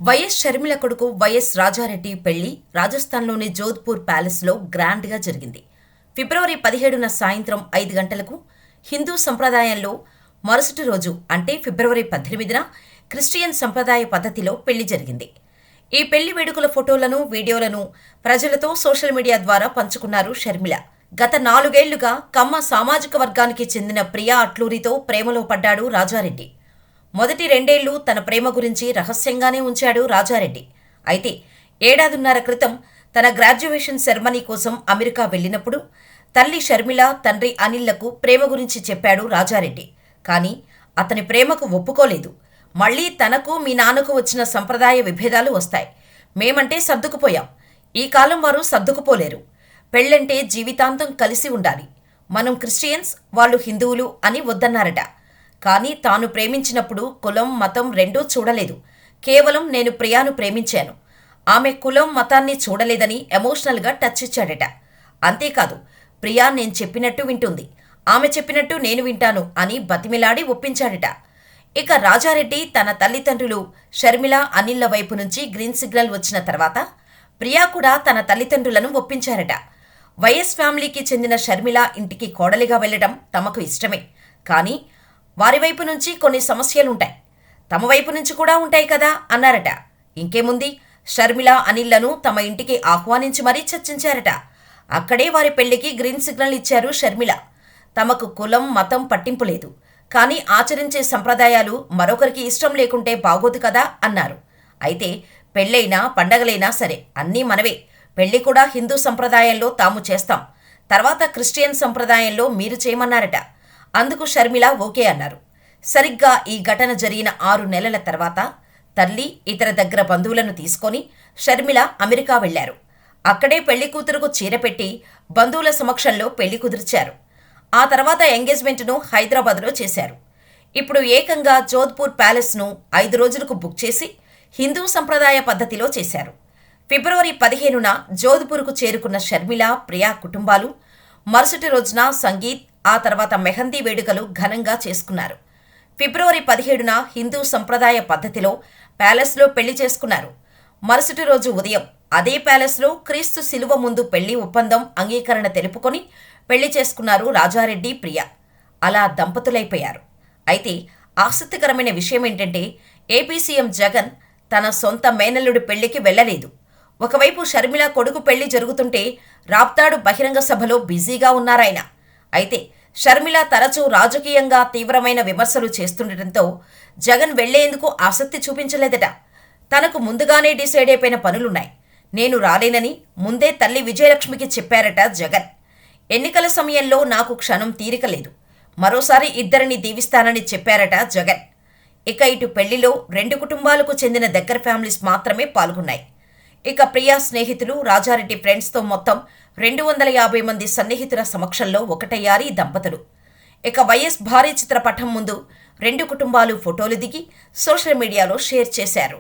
YS Sharmila కొడుకు YS Rajareddy పెళ్లి రాజస్థాన్లోని జోధ్పూర్ ప్యాలెస్లో గ్రాండ్గా జరిగింది. ఫిబ్రవరి 17న సాయంత్రం 5 గంటలకు హిందూ సంప్రదాయంలో మరుసటి రోజు అంటే ఫిబ్రవరి 18న క్రిస్టియన్ సంప్రదాయ పద్ధతిలో పెళ్లి జరిగింది. ఈ పెళ్లి వేడుకల ఫోటోలను, వీడియోలను ప్రజలతో సోషల్ మీడియా ద్వారా పంచుకున్నారు షర్మిల. గత 4 ఏళ్లుగా కమ్మ సామాజిక వర్గానికి చెందిన ప్రియా అట్లూరితో ప్రేమలో పడ్డాడు రాజారెడ్డి. మొదటి 2 ఏళ్లు తన ప్రేమ గురించి రహస్యంగానే ఉంచాడు రాజారెడ్డి. అయితే 1.5 ఏళ్ల క్రితం తన గ్రాడ్యుయేషన్ సెరమనీ కోసం అమెరికా వెళ్లినప్పుడు తల్లి షర్మిల, తండ్రి అనిల్లకు ప్రేమ గురించి చెప్పాడు రాజారెడ్డి. కానీ అతని ప్రేమకు ఒప్పుకోలేదు. మళ్లీ తనకు మీ నాన్నకు వచ్చిన సంప్రదాయ విభేదాలు వస్తాయి. మేమంటే సర్దుకుపోయాం. ఈ కాలం వారు సర్దుకుపోలేరు. పెళ్లంటే జీవితాంతం కలిసి ఉండాలి. మనం క్రిస్టియన్స్, వాళ్ళు హిందువులు అని వద్దన్నారట. కానీ తాను ప్రేమించినప్పుడు కులం, మతం రెండూ చూడలేదు. కేవలం నేను ప్రియాను ప్రేమించాను, ఆమె కులం, మతాన్ని చూడలేదని ఎమోషనల్గా టచ్ ఇచ్చాడట. అంతేకాదు, ప్రియా నేను చెప్పినట్టు వింటుంది, ఆమె చెప్పినట్టు నేను వింటాను అని బతిమిలాడి ఒప్పించాడట. ఇక రాజారెడ్డి తన తల్లిదండ్రులు షర్మిల, అనిళ్ల వైపు నుంచి గ్రీన్ సిగ్నల్ వచ్చిన తర్వాత ప్రియా కూడా తన తల్లిదండ్రులను ఒప్పించారట. వైఎస్ ఫ్యామిలీకి చెందిన షర్మిల ఇంటికి కోడలిగా వెళ్లడం తమకు ఇష్టమే. కానీ వారి వైపు నుంచి కొన్ని సమస్యలుంటాయి, తమ వైపు నుంచి కూడా ఉంటాయి కదా అన్నారట. ఇంకేముంది, షర్మిల, అనిళ్లను తమ ఇంటికి ఆహ్వానించి మరీ చర్చించారట. అక్కడే వారి పెళ్లికి గ్రీన్ సిగ్నల్ ఇచ్చారు షర్మిల. తమకు కులం, మతం పట్టింపు లేదు, కానీ ఆచరించే సంప్రదాయాలు మరొకరికి ఇష్టం లేకుంటే బాగోదు కదా అన్నారు. అయితే పెళ్ళైనా పండగలైనా సరే అన్నీ మనవే. పెళ్లి కూడా హిందూ సంప్రదాయంలో తాము చేస్తాం, తర్వాత క్రిస్టియన్ సంప్రదాయంలో మీరు చేయమన్నారట. అందుకు షర్మిల ఓకే అన్నారు. సరిగ్గా ఈ ఘటన జరిగిన 6 నెలల తర్వాత తల్లి, ఇతర దగ్గర బంధువులను తీసుకొని షర్మిల అమెరికా వెళ్లారు. అక్కడే పెళ్లి కూతురుకు చీర పెట్టి బంధువుల సమక్షంలో పెళ్లి కుదిర్చారు. ఆ తర్వాత ఎంగేజ్మెంట్ను హైదరాబాద్లో చేశారు. ఇప్పుడు ఏకంగా జోధ్పూర్ ప్యాలెస్ను 5 రోజులకు బుక్ చేసి హిందూ సంప్రదాయ పద్ధతిలో చేశారు. ఫిబ్రవరి 15న జోధ్పూర్కు చేరుకున్న షర్మిల, ప్రియా కుటుంబాలు మరుసటి రోజున సంగీత్, ఆ తర్వాత మెహందీ వేడుకలు ఘనంగా చేసుకున్నారు. ఫిబ్రవరి 17న హిందూ సంప్రదాయ పద్ధతిలో ప్యాలెస్లో పెళ్లి చేసుకున్నారు. మరుసటి రోజు ఉదయం అదే ప్యాలెస్లో క్రీస్తు శిలువ ముందు పెళ్లి ఒప్పందం అంగీకరణ తెలుపుకొని పెళ్లి చేసుకున్నారు రాజారెడ్డి, ప్రియా. అలా దంపతులైపోయారు. అయితే ఆసక్తికరమైన విషయం ఏంటంటే ఏపీ సీఎం జగన్ తన సొంత మేనల్లుడి పెళ్లికి వెళ్లలేదు. ఒకవైపు షర్మిల కొడుకు పెళ్లి జరుగుతుంటే రాప్తాడు బహిరంగ సభలో బిజీగా ఉన్నారాయన. అయితే షర్మిల తరచూ రాజకీయంగా తీవ్రమైన విమర్శలు చేస్తుండటంతో జగన్ వెళ్లేందుకు ఆసక్తి చూపించలేదట. తనకు ముందుగానే డిసైడ్ అయిపోయిన పనులున్నాయి, నేను రాలేనని ముందే తల్లి విజయలక్ష్మికి చెప్పారట జగన్. ఎన్నికల సమయంలో నాకు క్షణం తీరిక లేదు, మరోసారి ఇద్దరిని దీవిస్తానని చెప్పారట జగన్. ఇక ఇటు పెళ్లిలో 2 కుటుంబాలకు చెందిన దగ్గర ఫ్యామిలీస్ మాత్రమే పాల్గొన్నాయి. ఇక ప్రియా స్నేహితులు, రాజారెడ్డి ఫ్రెండ్స్తో మొత్తం 250 మంది సన్నిహితుల సమక్షంలో ఒకటయ్యారు ఈ దంపతులు. ఇక వైఎస్ భారీ చిత్రపటం ముందు 2 కుటుంబాలు ఫోటోలు దిగి సోషల్ మీడియాలో షేర్ చేశారు.